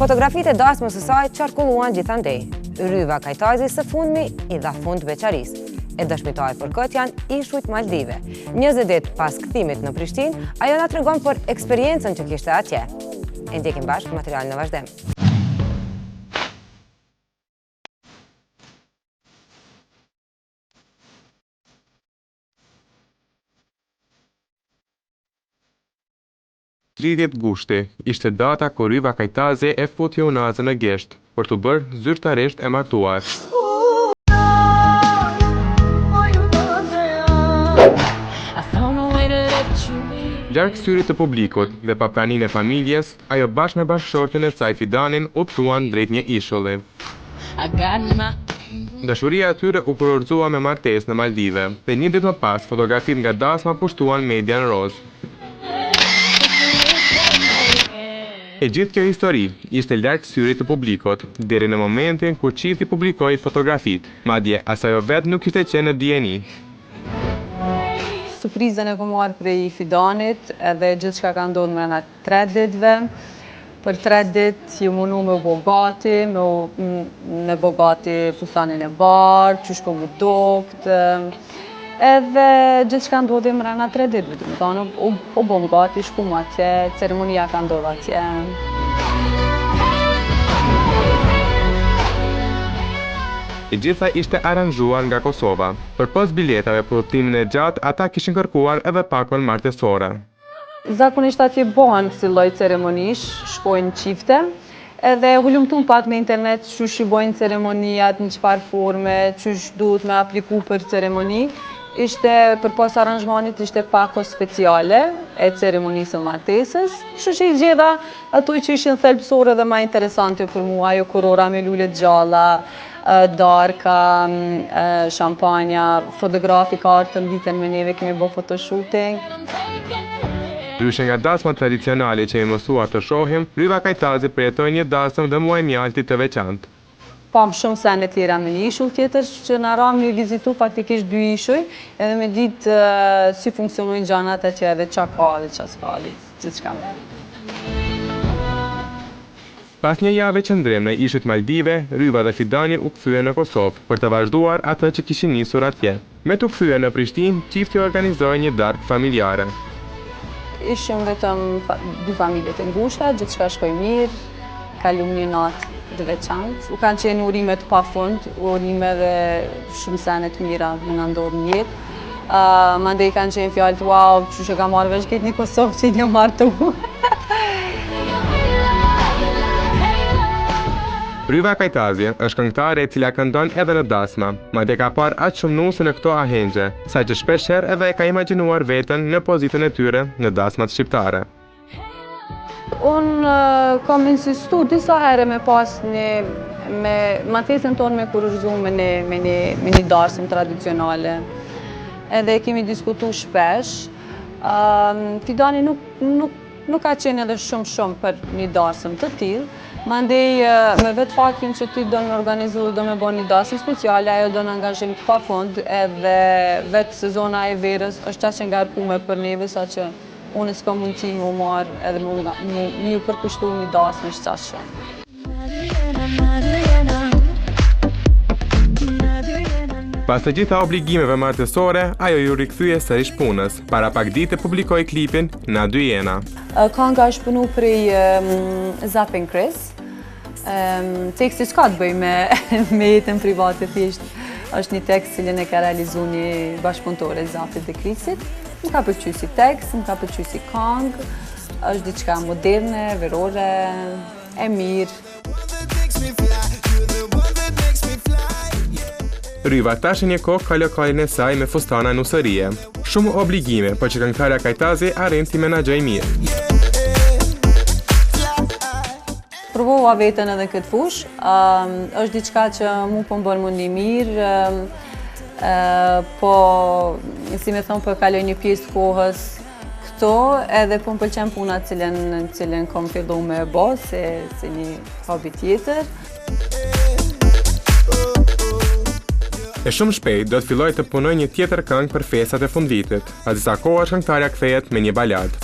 Fotografitë e dasmës së saj qarkulluan gjithandej. Ryva Kajtazi së fundmi i dha fund beqarisë. E dëshmitoj për këtë janë ishujt Maldive. 20 ditë pas kthimit në Prishtinë, ajo na tregon për eksperiencën që kishte atje. E ndjekim bashkë materialin në vazhdim. Gushti ishte data kur Ryva Kajtazi e futi unazën në gjesht për të bërë zyrtarisht e martuar. Larg syrit të publikut dhe pa praninë e familjes, ajo bashkë me bashkëshorten e saj Fidanin u thuan drejt një ishulli. Dashuria e tyre u kurorëzua me martesë në Maldive dhe një ditë më pas fotografitë nga dasma pushtuan media në roz. E gjithë kjo histori ishte larg syrit të publikut deri në momentin kur çifti publikoi fotografitë, madje as ajo vetë nuk ishte qenë në dijeni. Surprizën e kom marrë prej Fidanit edhe gjithçka ka ndodhur brenda 3 ditëve. Për 3 ditë ju mundu me bogati, me bogati fustanin e bardhë, qysh po mu dokt. Edhe gjithçka ndodhi brenda 3 ditëve, do të thonë u bëm gati, shkum atje, ceremonia ka ndodhur atje. E gjitha ishte aranxuar nga Kosova. Përpos biletave për udhëtimin e gjatë, ata kishin kërkuar edhe pakon martesore. Zakonisht atje bëhen si lloj ceremonish, shkojnë çifte, edhe hulumtun pak në internet çush i bojnë ceremonijat, në çfarë forme, çush duhet me apliku për ceremoni. Ishte përpas aranzhmanit ishte pako speciale e ceremonisë së martesës, kështu që i zgjedha ato që ishin thelbësore dhe më interesante për mua, ajo kurora me lule gjalla, darka, shampanja, fotografi ka ardhur ditën me neve kemi bë photoshooting. Ndryshe nga dasmat tradicionale që i mësuar të shohim, Ryva Kajtazi përjetoi një dasëm dhe muaj mjalti të veçantë. Pam shumë sene tjera me një ishull tjetër që na ram një vizitu faktikisht 2 ishuj, edhe me ditë si funksionojnë gjanat atje edhe qa ka dhe qa s'ka dhe gjithçka. Pas një jave qëndrim në ishujt Maldive, Ryva dhe Fidani u kthye në Kosovë për të vazhduar atë që kishin nisur atje. Me të kthye në Prishtinë, çifti organizoi një darkë familjare. Ishim vetëm 2 familje të ngushta, gjithçka shkoi mirë, kalum një natë të veçantë. U kanë qenë urime të pafund, urime dhe shumë sene të mira më na ndodhur në jetë. Mandej kanë qenë fjalë wow, çush e ka marrë vesh këtë një Kosovë që një martu. Ryva Kajtazi është këngëtare e cila këndon edhe në dasma, madje ka parë aq shumë nuse në këto ahengje, saqë shpeshherë edhe e ka imagjinuar veten në pozitën e tyre në dasmat shqiptare. Unë kam insistuar disa herë me pas me martesën tonë me kurorëzu me një dasmë tradicionale. Edhe kemi diskutuar shpesh. Fidani nuk ka qenë edhe shumë për një dasmë të tillë. Mandej me vetë faktin që ti do në organizu dhe do me bën një dasmë speciale, ajo do në angazhim të pafund edhe vetë sezona e verës është aq e ngarkuar për neve sa që unë s'kam mundësi më marrë edhe më përkushtu një dasmë qaq shumë. Pas të gjitha obligimeve martesore, ajo ju rikthye sërish punës. Para pak ditë publikoi klipin Na dy jena. Kënga është punu prej Zapin Chris. Teksti s'ka të bëj me jetën private thjesht. Është një tekst cilën e ka realizuar një bashkëpunëtore Zapit dhe Chrisit. Më ka pëlqyer si tekst, më ka pëlqyer si këngë. Është diçka moderne, verore, e mirë. Ryva tash një kohë ka lokalin e saj me fustana nusërie. Shumë obligime, por që këngëtarja Kajtazi arrin t'i menaxhoj mirë. Provova veten edhe këtë fushë. Është diçka që mu po më bën mundi mirë. Po, si me thonë, po kaloj një pjesë të kohës këto, edhe po më pëlqen puna cilën kom fillu me bë, si një hobi tjetër. E shumë shpejt do të filloj të punoj një tjetër këngë për festat e fundvitit. A disa kohësh këngëtarja kthehet me një baladë.